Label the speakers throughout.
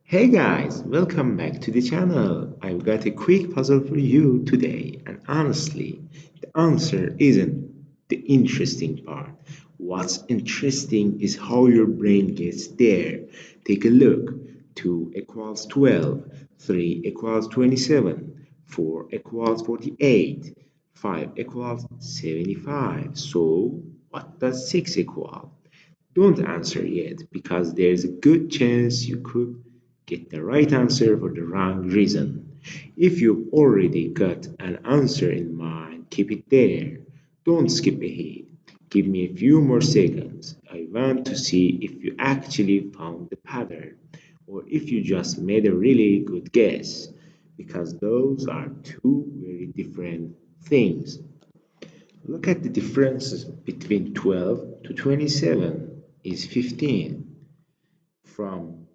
Speaker 1: Hey guys, welcome back to the channel. I've got a quick puzzle for you today, and honestly, the answer isn't the interesting part. What's interesting is how your brain gets there. Take a look. 2 equals 12, 3 equals 27, 4 equals 48, 5 equals 75. So, what does 6 equal? Don't answer yet because there's a good chance you could get the right answer for the wrong reason. If you've already got an answer in mind, keep it there. Don't skip ahead. Give me a few more seconds. I want to see if you actually found the pattern or if you just made a really good guess because those are two very different things. Look at the differences between 12 to 27 is 15. From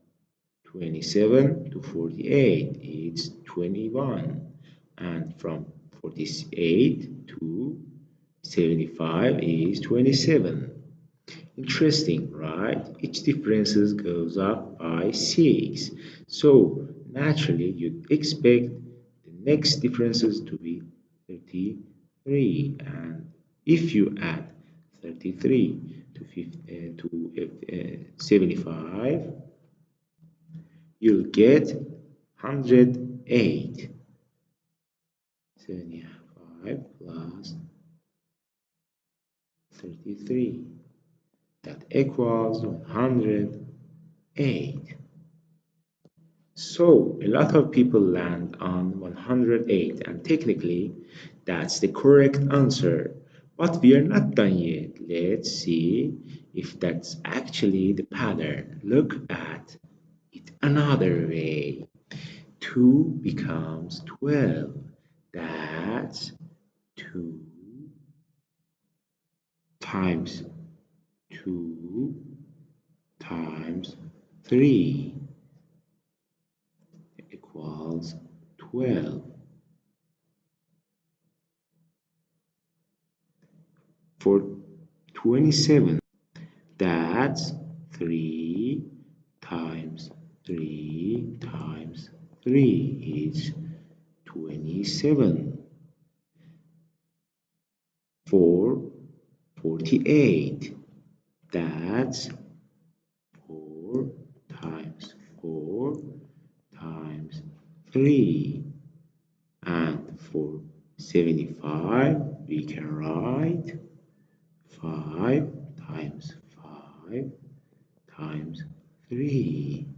Speaker 1: 27 to 48 is 21. And from 48 to 75 is 27. Interesting, right? Each difference goes up by 6. So naturally you'd expect the next differences to be 33. And if you add 33 to, 75, you'll get 108. 75 plus 33. That equals 108. So a lot of people land on 108 and technically that's the correct answer. But we are not done yet. Let's see if that's actually the pattern. Look at it another way. 2 becomes 12. That's 2 times 2 times 3 equals 12. For 27, that's 3 times 3 times 3 is 27. For 48, that's 4 times 4 times 3. And for 75, we can write 5 times 5 times 3.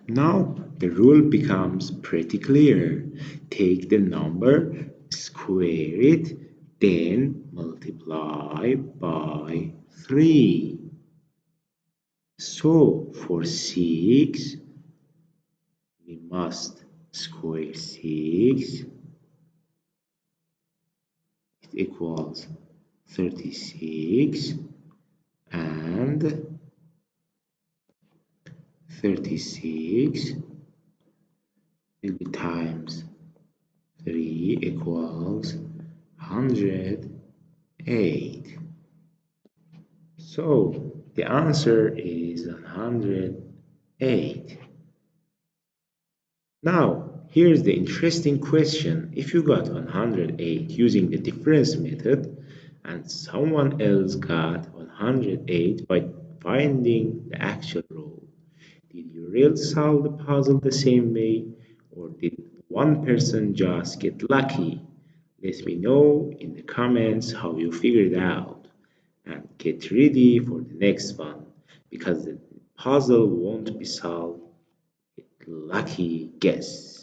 Speaker 1: Now the rule becomes pretty clear. Take the number, square it, then multiply by 3. So for 6, we must square 6. It equals 36 and 36 will be times 3 equals 108. So the answer is 108. Now, here's the interesting question. If you got 108 using the difference method and someone else got 108 by finding the actual row, did you really solve the puzzle the same way or did one person just get lucky? Let me know in the comments how you figured it out and get ready for the next one because the puzzle won't be solved with lucky guess.